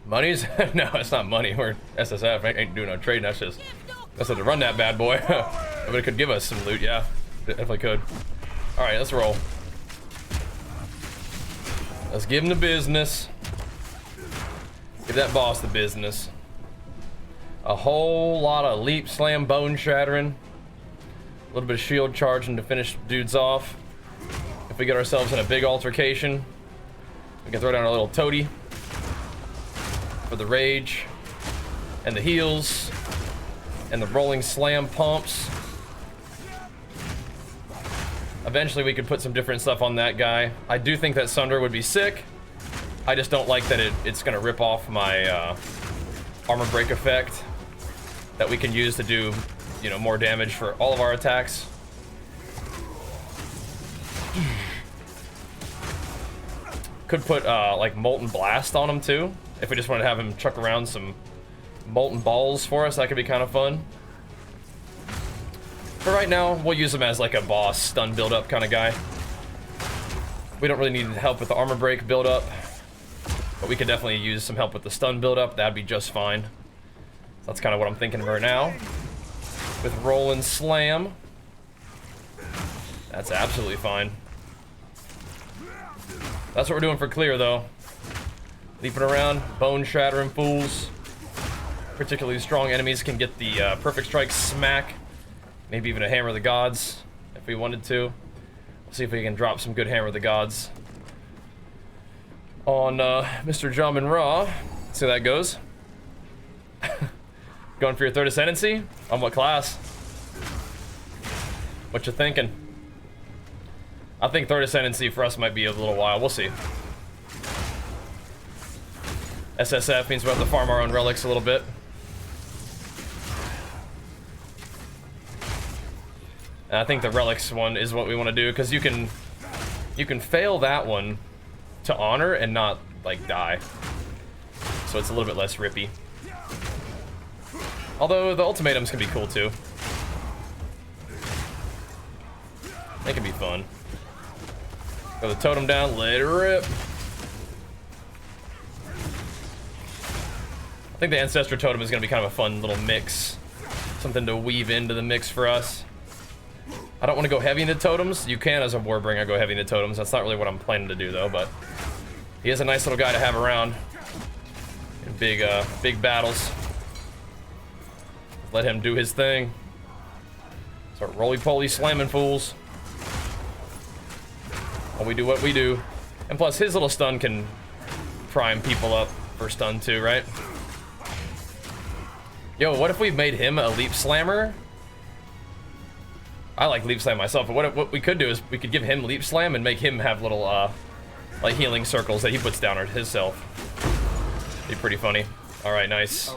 Monies? No, it's not money. We're SSF. Ain't doing no trading. That's just to run that bad boy. But it could give us some loot. Yeah, definitely could. All right, let's roll. Let's give him the business. Give that boss the business. A whole lot of leap, slam, bone shattering. A little bit of shield charging to finish dudes off. If we get ourselves in a big altercation, we can throw down a little toady for the rage and the heals and the rolling slam pumps. Eventually we could put some different stuff on that guy. I do think that Sunder would be sick. I just don't like that it's gonna rip off my armor break effect that we can use to do, you know, more damage for all of our attacks. Could put like Molten Blast on him too. If we just want to have him chuck around some molten balls for us, that could be kind of fun. For right now, we'll use him as like a boss stun build-up kind of guy. We don't really need help with the armor break build-up, but we could definitely use some help with the stun build-up. That'd be just fine. So that's kind of what I'm thinking right now. With roll and slam, that's absolutely fine. That's what we're doing for clear, though. Leaping around, bone shattering fools. Particularly strong enemies can get the perfect strike smack. Maybe even a hammer of the gods if we wanted to. We'll see if we can drop some good hammer of the gods on Mr. Jamin Ra. See how that goes. Going for your third Ascendancy? On what class? What you thinking? I think third Ascendancy for us might be a little while. We'll see. SSF means we'll have to farm our own relics a little bit. And I think the relics one is what we want to do, because you can fail that one to honor and not like die. So it's a little bit less rippy. Although the ultimatums can be cool too. They can be fun. Throw the totem down, let it rip. I think the Ancestor Totem is going to be kind of a fun little mix. Something to weave into the mix for us. I don't want to go heavy into totems. You can, as a Warbringer, go heavy into totems. That's not really what I'm planning to do, though, but he is a nice little guy to have around in big battles. Let him do his thing. Start roly-poly slamming fools. While we do what we do. And plus, his little stun can prime people up for stun too, right? Yo, what if we made him a leap slammer? I like leap slam myself, but what we could do is we could give him leap slam and make him have little like healing circles that he puts down on himself. Be pretty funny. All right, nice.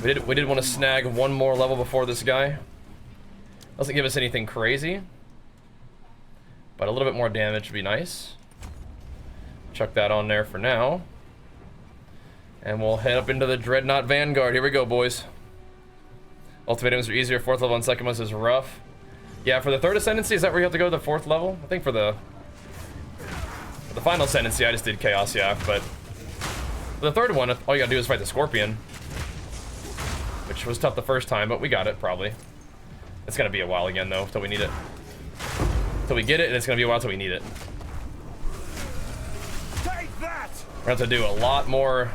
We did want to snag one more level before this guy. Doesn't give us anything crazy, but a little bit more damage would be nice. Chuck that on there for now. And we'll head up into the Dreadnought Vanguard. Here we go, boys. Ultimatums are easier. 4th level and second ones is rough. Yeah, for the third Ascendancy, is that where you have to go to the 4th level? I think for the final Ascendancy, I just did Chaos, yeah. But for the third one, all you gotta do is fight the Scorpion, which was tough the first time, but we got it, probably. It's gonna be a while again, though, till we need it. Till we get it, and it's gonna be a while till we need it. Take that! We're gonna have to do a lot more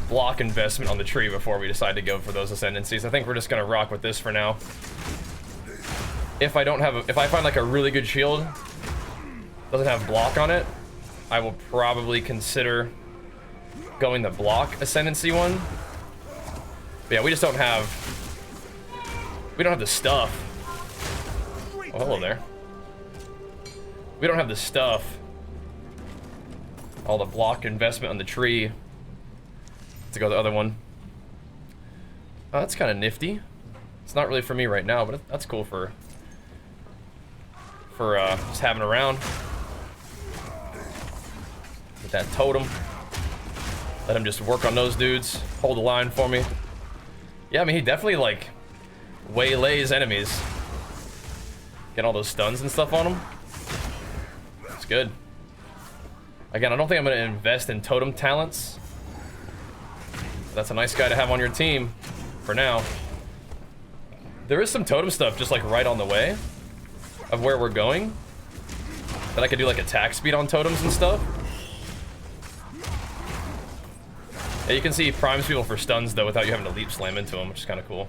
block investment on the tree before we decide to go for those Ascendancies. I think we're just gonna rock with this for now. If I don't have if I find like a really good shield, doesn't have block on it, I will probably consider going the block Ascendancy one. But yeah, we just don't have the stuff. Oh, hello there. We don't have the stuff. All the block investment on the tree to go the other one. Oh, that's kind of nifty. It's not really for me right now, but that's cool for just having around. Get that totem. Let him just work on those dudes. Hold the line for me. Yeah, I mean, he definitely like waylays enemies. Get all those stuns and stuff on him. It's good. Again, I don't think I'm going to invest in totem talents That's a nice guy to have on your team for now. There is some totem stuff just like right on the way of where we're going that I could do like attack speed on totems and stuff. Yeah, you can see primes people for stuns though without you having to leap slam into them, which is kind of cool.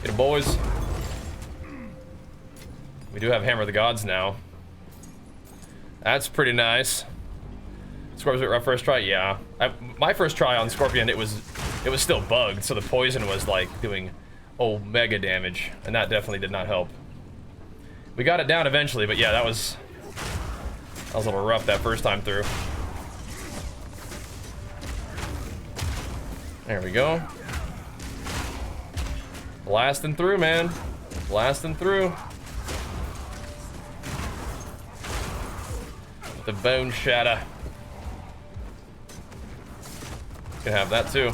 Get 'em, boys. We do have Hammer of the Gods now. That's pretty nice. Scorpion's our first try, yeah. My first try on Scorpion, it was still bugged, so the poison was like doing mega damage, and that definitely did not help. We got it down eventually, but yeah, that was a little rough that first time through. There we go. Blasting through, man. Blasting through. The Bone Shatter. Can have that too.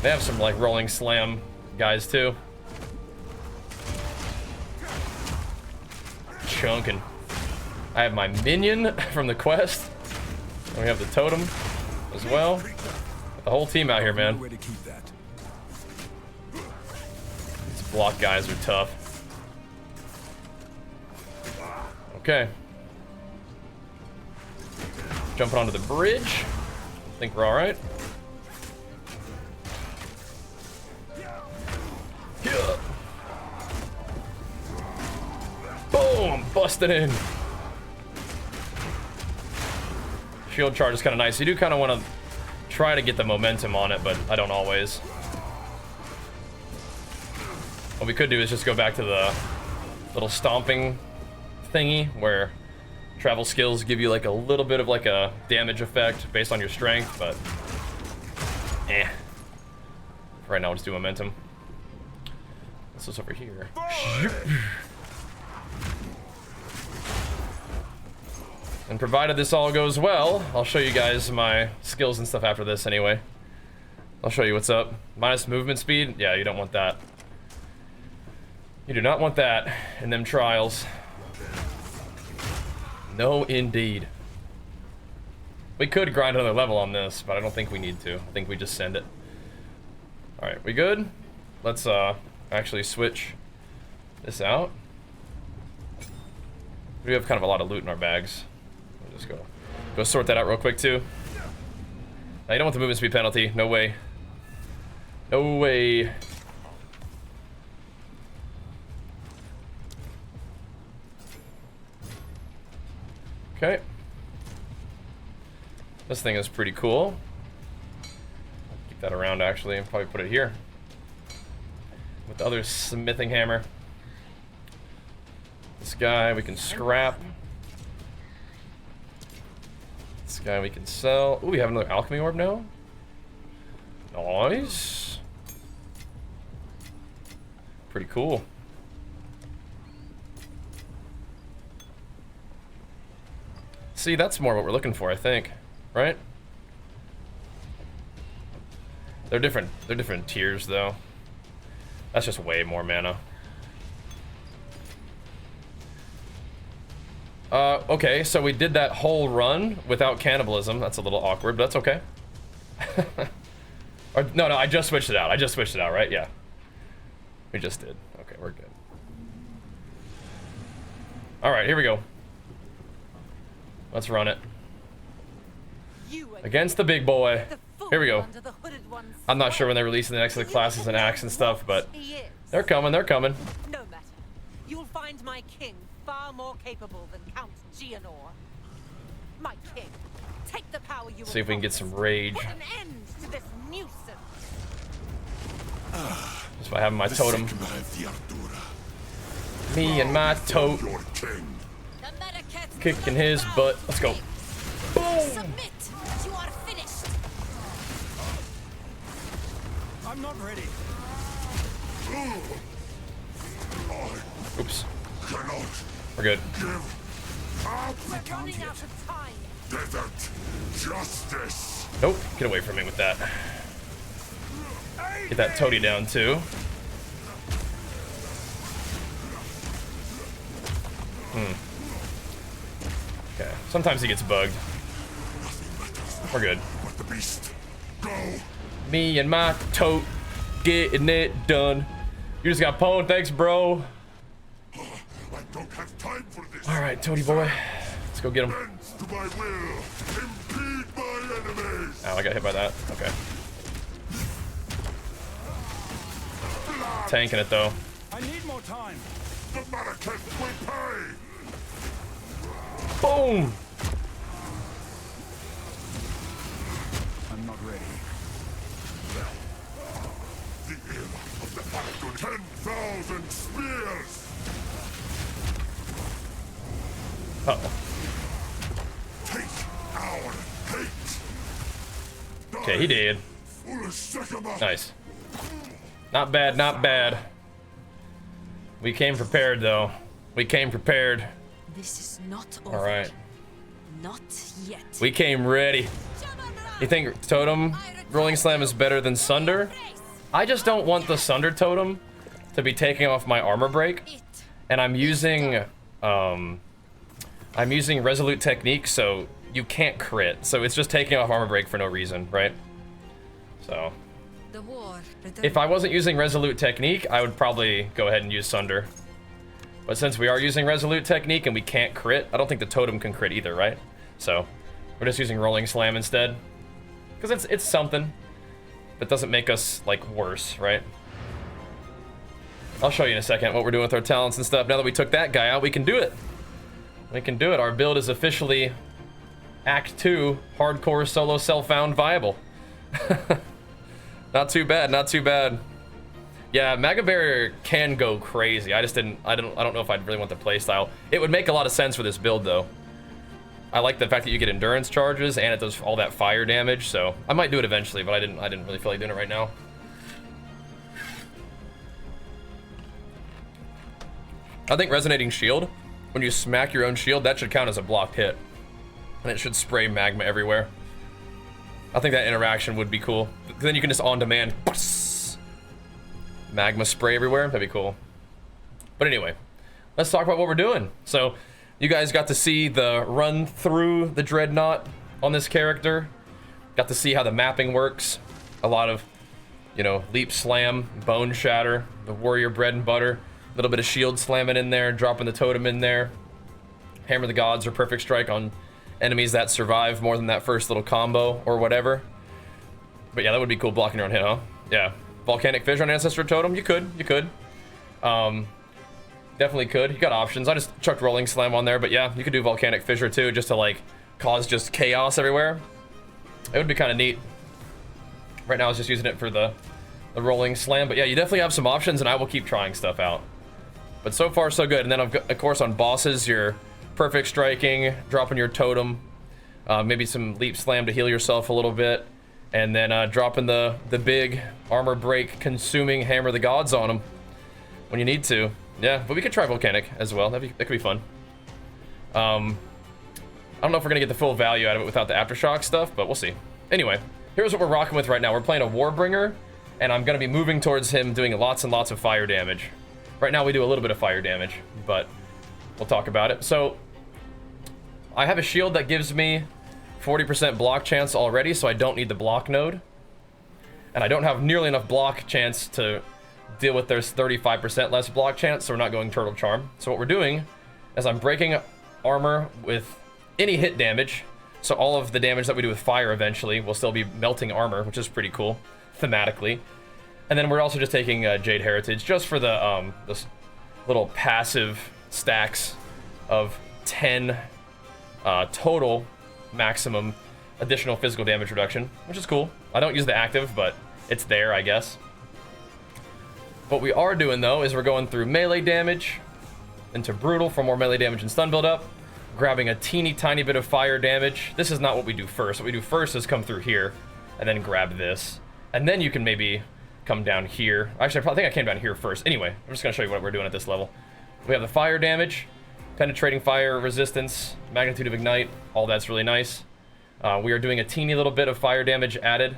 They have some like rolling slam guys too. Chunkin'. I have my minion from the quest. And we have the totem as well. The whole team out here, man. These block guys are tough. Okay. Jumping onto the bridge. I think we're all right. Yeah. Boom! Busted in. Shield charge is kind of nice. You do kind of want to try to get the momentum on it, but I don't always. What we could do is just go back to the little stomping thingy where travel skills give you like a little bit of like a damage effect based on your strength, but for right now, we'll just do momentum. This is over here. And provided this all goes well, I'll show you guys my skills and stuff after this anyway. I'll show you what's up. Minus movement speed. Yeah, you don't want that. You do not want that in them trials. No, indeed. We could grind another level on this, but I don't think we need to. I think we just send it. All right, we good? Let's actually switch this out. We have kind of a lot of loot in our bags. We'll just go sort that out real quick too. Now, you don't want the movement speed penalty. No way. No way. Okay. This thing is pretty cool. Keep that around actually and probably put it here. With the other smithing hammer. This guy we can scrap. This guy we can sell. Ooh, we have another alchemy orb now. Nice. Pretty cool. See, that's more what we're looking for, I think. Right? They're different tiers though. That's just way more mana. Okay, so we did that whole run without cannibalism. That's a little awkward, but that's okay. Or, no, I just switched it out. I just switched it out, right? Yeah. We just did. Okay, we're good. All right, here we go. Let's run it. Against the big boy. Here we go. I'm not sure when they're releasing the next of the classes and acts and stuff, but they're coming, they're coming. No matter. You'll find my king far more capable than Count Gianor. My king, take the power you see if we can get some rage. Put an end to this nuisance. Just by having my totem. Me and my tote. Kicking his butt. Let's go. Boom! Submit. You are finished. I'm not ready. Oops. We're good. We're running out of time. Desert justice. Nope. Get away from me with that. Get that toady down too. Sometimes he gets bugged. We're good. But the beast. Go. Me and my tote getting it done. You just got pwned. Thanks, bro. I don't have time for this. All right, Toady boy. Let's go get him. Bend to my will. Impede my enemies. Oh, I got hit by that. Okay. Tanking it, though. I need more time. The Marrakech will pay. Boom! I'm not ready. The ill of the Falcon. 10,000 spears. Uh-oh. Take our hate. Okay, he did. Foolish sycamore. Nice. Not bad, not bad. We came prepared, though. We came prepared. This is not over. All right. Not yet. We came ready. You think Totem Rolling Slam is better than Sunder? I just don't want the Sunder Totem to be taking off my armor break. And I'm using Resolute Technique, so you can't crit. So it's just taking off armor break for no reason, right? So The war. if I wasn't using Resolute Technique, I would probably go ahead and use Sunder. But since we are using Resolute Technique and we can't crit, I don't think the Totem can crit either, right? So we're just using Rolling Slam instead. Because it's something. But doesn't make us, like, worse, right? I'll show you in a second what we're doing with our talents and stuff. Now that we took that guy out, we can do it. We can do it. Our build is officially Act 2 hardcore solo self-found viable. Not too bad, not too bad. Yeah, Magma Barrier can go crazy. I don't know if I'd really want the playstyle. It would make a lot of sense for this build though. I like the fact that you get endurance charges and it does all that fire damage, so I might do it eventually, but I didn't really feel like doing it right now. I think Resonating Shield, when you smack your own shield, that should count as a blocked hit. And it should spray magma everywhere. I think that interaction would be cool. Then you can just on-demand magma spray everywhere. That'd be cool. But anyway, let's talk about what we're doing. So, you guys got to see the run through the Dreadnought on this character. Got to see how the mapping works. A lot of, you know, leap slam, bone shatter, the warrior bread and butter. A little bit of shield slamming in there, dropping the totem in there. Hammer the gods or perfect strike on enemies that survive more than that first little combo or whatever. But yeah, that would be cool, blocking your own hit, huh? Yeah. Volcanic Fissure on Ancestor Totem, you could. Definitely could. You got options. I just chucked Rolling Slam on there, but yeah, you could do Volcanic Fissure too, just to like cause just chaos everywhere. It would be kind of neat. Right now I was just using it for the Rolling Slam, but yeah, you definitely have some options and I will keep trying stuff out. But so far so good. And then of course on bosses, you're perfect striking, dropping your totem, maybe some leap slam to heal yourself a little bit, and then dropping the big armor break consuming hammer the gods on them when you need to. Yeah, but we could try volcanic as well. That could be fun. I don't know if we're gonna get the full value out of it without the aftershock stuff, but we'll see. Anyway, here's what we're rocking with right now. We're playing a Warbringer, and I'm gonna be moving towards him doing lots and lots of fire damage. Right now we do a little bit of fire damage, but we'll talk about it. So I have a shield that gives me 40% block chance already, so I don't need the block node. And I don't have nearly enough block chance to deal with their 35% less block chance, so we're not going Turtle Charm. So what we're doing is I'm breaking armor with any hit damage, so all of the damage that we do with fire eventually will still be melting armor, which is pretty cool, thematically. And then we're also just taking Jade Heritage, just for the this little passive stacks of 10 total maximum additional physical damage reduction, which is cool. I don't use the active, but it's there, I guess. What we are doing though is we're going through melee damage into brutal for more melee damage and stun build up, grabbing a teeny tiny bit of fire damage. This is not what we do first. What we do first is come through here and then grab this, and then you can maybe come down here. Actually, I think I came down here first. Anyway, I'm just gonna show you what we're doing at this level. We have the fire damage, penetrating fire resistance, magnitude of ignite, all that's really nice. We are doing a teeny little bit of fire damage added,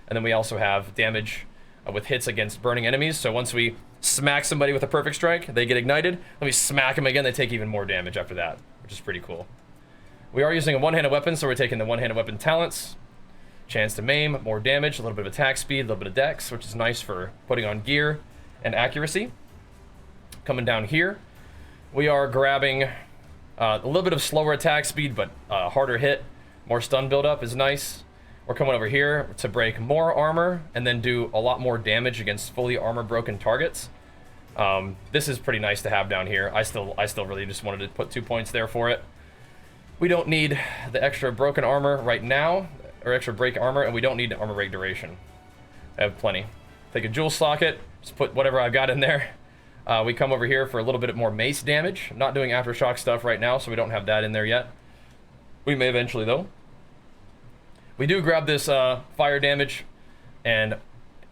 and then we also have damage with hits against burning enemies. So once we smack somebody with a perfect strike, they get ignited. Then we smack them again, they take even more damage after that, which is pretty cool. We are using a one-handed weapon, so we're taking the one-handed weapon talents. Chance to maim, more damage, a little bit of attack speed, a little bit of dex, which is nice for putting on gear and accuracy. Coming down here, we are grabbing a little bit of slower attack speed, but harder hit. More stun buildup is nice. We're coming over here to break more armor and then do a lot more damage against fully armor broken targets. This is pretty nice to have down here. I still really just wanted to put 2 points there for it. We don't need the extra broken armor right now, or extra break armor, and we don't need armor break duration. I have plenty. Take a jewel socket, just put whatever I've got in there. We come over here for a little bit more mace damage. I'm not doing aftershock stuff right now, so we don't have that in there yet. We may eventually, though. We do grab this fire damage, and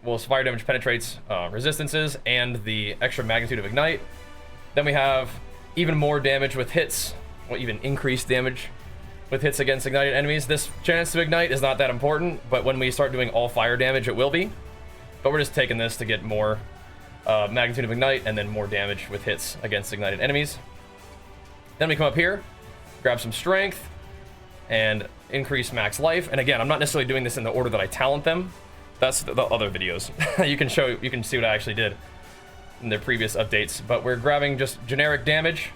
well, fire damage penetrates resistances and the extra magnitude of ignite. Then we have even more damage with hits, or even increased damage with hits against ignited enemies. This chance to ignite is not that important, but when we start doing all fire damage, it will be. But we're just taking this to get more magnitude of ignite and then more damage with hits against ignited enemies. Then we come up here, grab some strength, and increase max life. And again, I'm not necessarily doing this in the order that I talent them. That's the other videos. you can see what I actually did in the previous updates. But we're grabbing just generic damage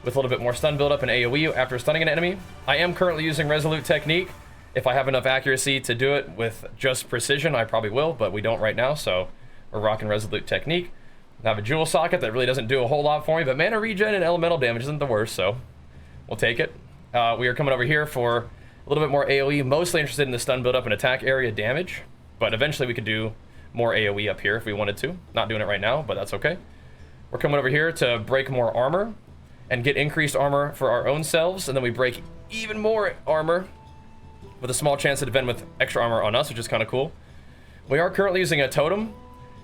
with a little bit more stun buildup and AoE after stunning an enemy. I am currently using Resolute Technique. If I have enough accuracy to do it with just precision, I probably will, but we don't right now, so we're rocking Resolute Technique. I have a jewel socket that really doesn't do a whole lot for me, but mana regen and elemental damage isn't the worst, so we'll take it. We are coming over here for a little bit more AoE, mostly interested in the stun buildup and attack area damage, but eventually we could do more AoE up here if we wanted to. Not doing it right now, but that's okay. We're coming over here to break more armor and get increased armor for our own selves, and then we break even more armor with a small chance to defend with extra armor on us, which is kind of cool. We are currently using a totem,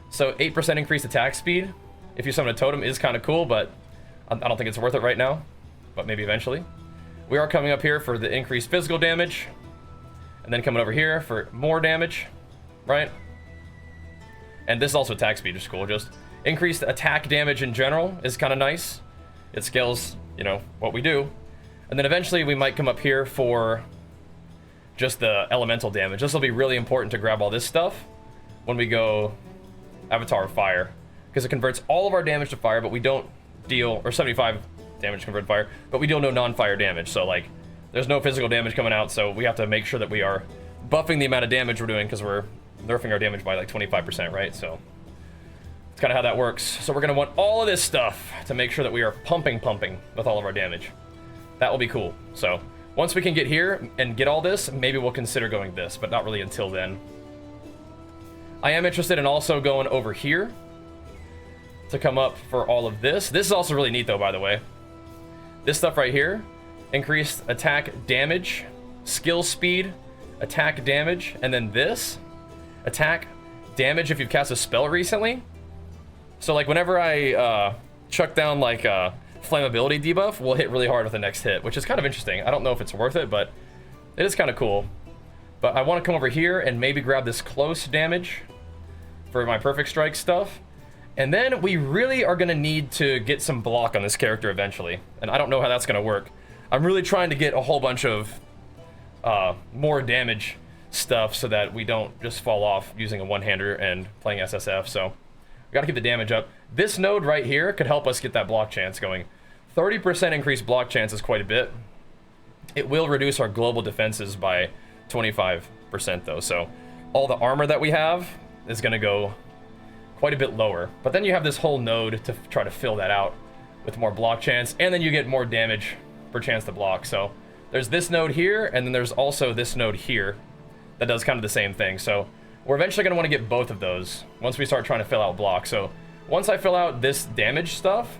so 8% increased attack speed. If you summon a totem is kind of cool, but I don't think it's worth it right now, but maybe eventually. We are coming up here for the increased physical damage, and then coming over here for more damage, right? And this is also attack speed, which is cool. Just increased attack damage in general is kind of nice. It scales, you know, what we do. And then eventually we might come up here for just the elemental damage. This will be really important to grab all this stuff when we go Avatar of Fire, because it converts all of our damage to fire, but we don't deal, or 75 damage converted fire, but we deal no non-fire damage. So like, there's no physical damage coming out, so we have to make sure that we are buffing the amount of damage we're doing, because we're nerfing our damage by like 25%, right? So it's kind of how that works. So we're gonna want all of this stuff to make sure that we are pumping with all of our damage. That will be cool. So once we can get here and get all this, maybe we'll consider going this, but not really until then. I am interested in also going over here to come up for all of this. This is also really neat though, by the way. This stuff right here, increased attack damage, skill speed, attack damage, and then this, attack damage if you've cast a spell recently. So like whenever I chuck down like a flammability debuff, we'll hit really hard with the next hit, which is kind of interesting. I don't know if it's worth it, but it is kind of cool. But I want to come over here and maybe grab this close damage for my perfect strike stuff. And then we really are going to need to get some block on this character eventually. And I don't know how that's going to work. I'm really trying to get a whole bunch of more damage stuff so that we don't just fall off using a one-hander and playing SSF. So we got to keep the damage up. This node right here could help us get that block chance going. 30% increased block chance is quite a bit. It will reduce our global defenses by 25% though. So all the armor that we have is going to go quite a bit lower. But then you have this whole node to try to fill that out with more block chance, and then you get more damage per chance to block. So there's this node here, and then there's also this node here that does kind of the same thing. So we're eventually going to want to get both of those once we start trying to fill out block. So once I fill out this damage stuff,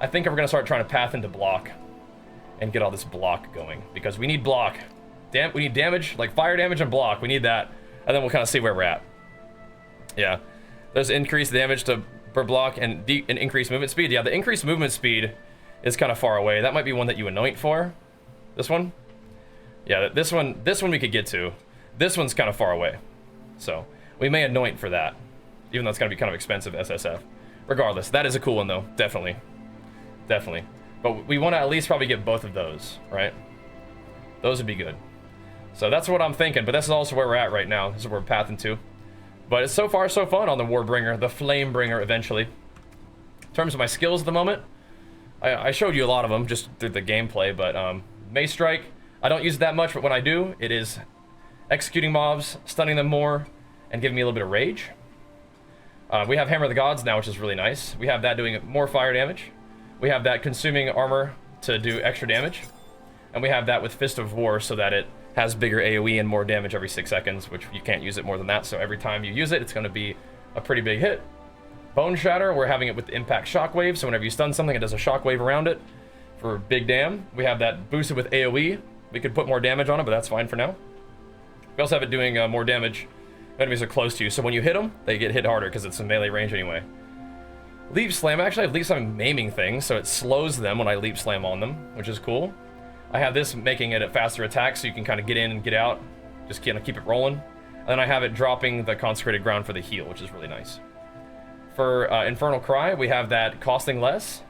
I think we're going to start trying to path into block and get all this block going, because we need block. We need damage, like fire damage and block. We need that, and then we'll kind of see where we're at. Yeah. There's increased damage to per block and increased movement speed. Yeah, the increased movement speed is kind of far away. That might be one that you anoint for. This one? Yeah, this one we could get to. This one's kind of far away. So we may anoint for that, even though it's going to be kind of expensive SSF. Regardless, that is a cool one though, definitely. Definitely. But we want to at least probably get both of those, right? Those would be good. So that's what I'm thinking, but this is also where we're at right now. This is where we're pathing to. But it's so far so fun on the Warbringer, the Flamebringer eventually. In terms of my skills at the moment, I showed you a lot of them just through the gameplay, but Mace Strike, I don't use it that much, but when I do, it is executing mobs, stunning them more, and giving me a little bit of rage. We have Hammer of the Gods now, which is really nice. We have that doing more fire damage. We have that consuming armor to do extra damage. And we have that with Fist of War so that it has bigger AoE and more damage every 6 seconds, which you can't use it more than that, so every time you use it, it's going to be a pretty big hit. Bone Shatter, we're having it with the Impact Shockwave, so whenever you stun something, it does a shockwave around it for big damn. We have that boosted with AoE. We could put more damage on it, but that's fine for now. We also have it doing more damage when enemies are close to you, so when you hit them, they get hit harder because it's in melee range anyway. Leap Slam, actually I have Leap Slam maiming things, so it slows them when I Leap Slam on them, which is cool. I have this making it a faster attack, so you can kind of get in and get out, just kind of keep it rolling. And then I have it dropping the Consecrated Ground for the heal, which is really nice. For Infernal Cry, we have that costing less,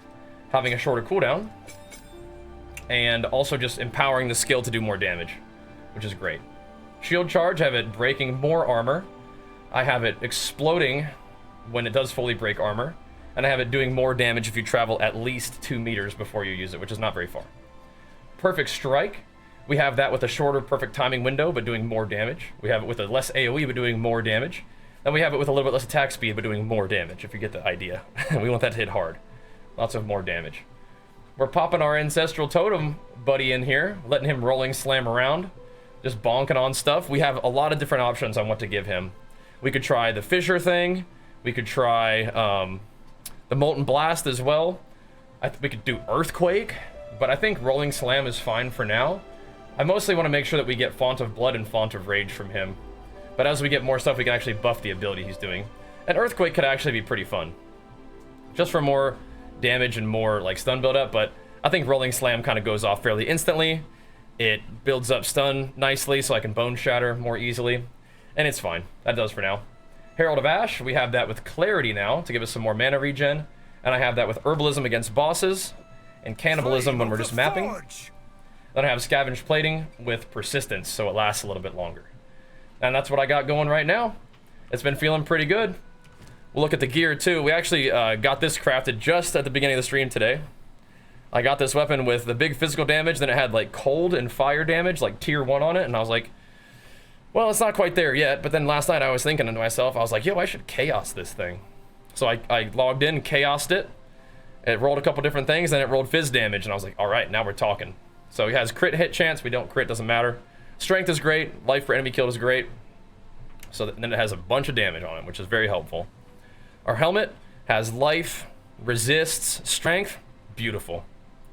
having a shorter cooldown, and also just empowering the skill to do more damage, which is great. Shield Charge, I have it breaking more armor. I have it exploding when it does fully break armor, and I have it doing more damage if you travel at least 2 meters before you use it, which is not very far. Perfect Strike, we have that with a shorter perfect timing window, but doing more damage. We have it with a less AoE, but doing more damage. Then we have it with a little bit less attack speed, but doing more damage, if you get the idea. We want that to hit hard. Lots of more damage. We're popping our Ancestral Totem buddy in here, letting him rolling slam around, just bonking on stuff. We have a lot of different options on what to give him. We could try the Fissure thing. We could try the Molten Blast as well. We could do Earthquake. But I think Rolling Slam is fine for now. I mostly want to make sure that we get Font of Blood and Font of Rage from him. But as we get more stuff, we can actually buff the ability he's doing. And Earthquake could actually be pretty fun. Just for more damage and more like stun build-up, but I think Rolling Slam kind of goes off fairly instantly. It builds up stun nicely so I can Bone Shatter more easily. And it's fine. That does for now. Herald of Ash, we have that with Clarity now to give us some more mana regen. And I have that with Herbalism against bosses. And Cannibalism when we're just mapping. Then I have Scavenge Plating with Persistence, so it lasts a little bit longer. And that's what I got going right now. It's been feeling pretty good. We'll look at the gear too. We actually got this crafted just at the beginning of the stream today. I got this weapon with the big physical damage, then it had like cold and fire damage, like tier 1 on it, and I was like, well, it's not quite there yet. But then last night I was thinking to myself, I was like, yo, I should chaos this thing. So I logged in, chaosed it. It rolled a couple different things, then it rolled fizz damage, and I was like, all right, now we're talking. So it has crit hit chance. We don't crit, doesn't matter. Strength is great. Life per enemy killed is great. So then it has a bunch of damage on it, which is very helpful. Our helmet has life, resists, strength. Beautiful.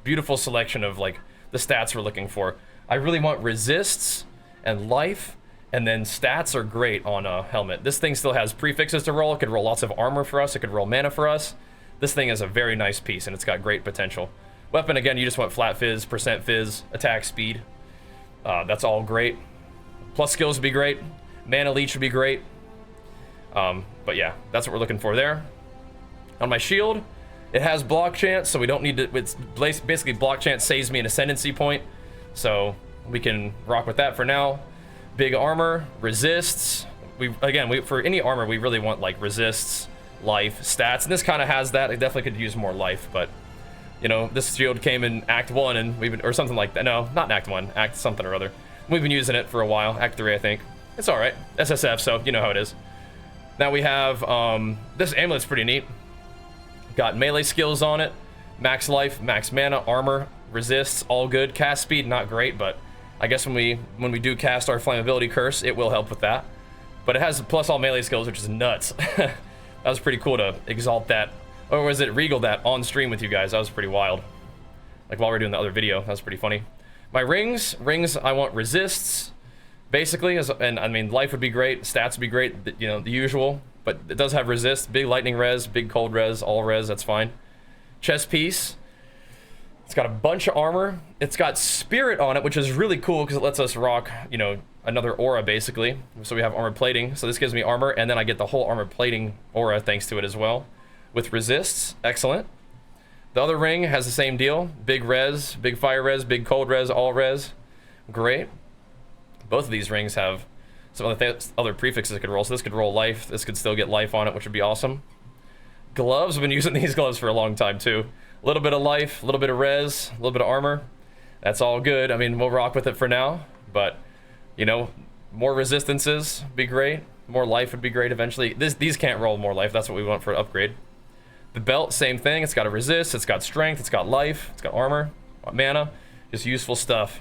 Beautiful selection of like the stats we're looking for. I really want resists and life, and then stats are great on a helmet. This thing still has prefixes to roll. It could roll lots of armor for us. It could roll mana for us. This thing is a very nice piece, and it's got great potential. Weapon, again, you just want flat fizz, percent fizz, attack speed. That's all great. Plus skills would be great. Mana leech would be great. But yeah, that's what we're looking for there. On my shield, it has block chance, so we don't need to... It's basically block chance saves me an ascendancy point, so we can rock with that for now. Big armor, resists. For any armor, we really want like resists, life, stats, and this kind of has that. It definitely could use more life, but you know, this shield came in Act 1 and we've been, or something like that. No, not in Act 1, Act something or other. We've been using it for a while, Act 3 I think. It's alright, SSF, so you know how it is. Now we have, this amulet's pretty neat. Got melee skills on it, max life, max mana, armor, resists, all good. Cast speed, not great, but I guess when we do cast our flammability curse, it will help with that. But it has plus all melee skills, which is nuts. That was pretty cool to exalt that, or was it regal that on stream with you guys? That was pretty wild. Like while we were doing the other video, that was pretty funny. My rings, I want resists, basically, and I mean life would be great, stats would be great, you know, the usual. But it does have resist, big lightning res, big cold res, all res, that's fine. Chest piece, it's got a bunch of armor. It's got spirit on it, which is really cool because it lets us rock, you know, another aura basically. So we have armor plating, so this gives me armor, and then I get the whole armor plating aura thanks to it as well. With resists, excellent. The other ring has the same deal, big res, big fire res, big cold res, all res. great. Both of these rings have some other prefixes it could roll. So this could roll life. This could still get life on it, which would be awesome. Gloves, I've been using these gloves for a long time too. A little bit of life, a little bit of res, a little bit of armor. That's all good. I mean, we'll rock with it for now, but you know, more resistances would be great. More life would be great eventually. These can't roll more life. That's what we want for an upgrade. The belt, same thing. It's got a resist, it's got strength, it's got life, it's got armor, mana, just useful stuff.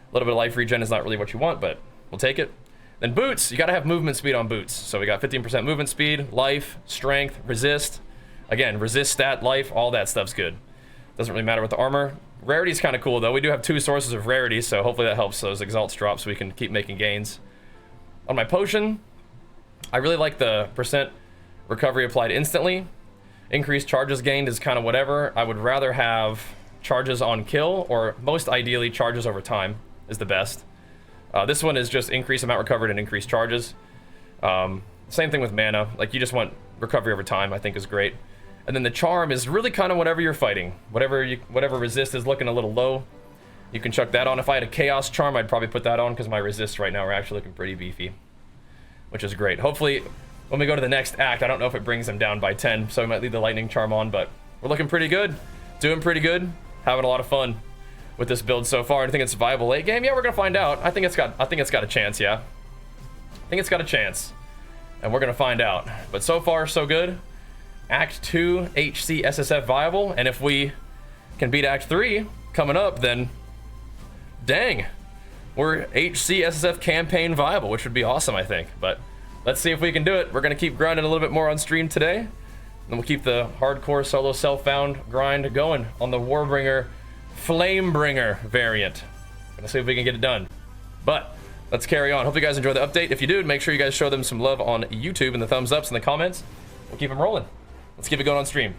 A little bit of life regen is not really what you want, but we'll take it. Then boots, you gotta have movement speed on boots. So we got 15% movement speed, life, strength, resist. Again, resist, stat, life, all that stuff's good. Doesn't really matter with the armor. Rarity's kind of cool though. We do have 2 sources of rarity, so hopefully that helps those exalts drop so we can keep making gains. On my potion, I really like the percent recovery applied instantly. Increased charges gained is kind of whatever. I would rather have charges on kill, or most ideally charges over time is the best. This one is just increased amount recovered and increased charges. Same thing with mana. Like, you just want recovery over time, I think is great. And then the charm is really kind of whatever you're fighting. Whatever resist is looking a little low, you can chuck that on. If I had a chaos charm, I'd probably put that on because my resists right now are actually looking pretty beefy, which is great. Hopefully, when we go to the next act, I don't know if it brings them down by 10, so we might leave the lightning charm on, but we're looking pretty good. Doing pretty good. Having a lot of fun with this build so far. I think it's a viable late game. Yeah, we're gonna find out. I think it's got a chance, yeah. I think it's got a chance. And we're gonna find out. But so far, so good. Act 2 HCSSF viable, and if we can beat Act 3 coming up, then dang, we're HCSSF campaign viable, which would be awesome, I think. But let's see if we can do it. We're gonna keep grinding a little bit more on stream today, and we'll keep the hardcore solo self-found grind going on the Warbringer Flamebringer variant. Gonna see if we can get it done. But let's carry on. Hope you guys enjoyed the update. If you did, make sure you guys show them some love on YouTube and the thumbs ups and the comments. We'll keep them rolling. Let's keep it going on stream.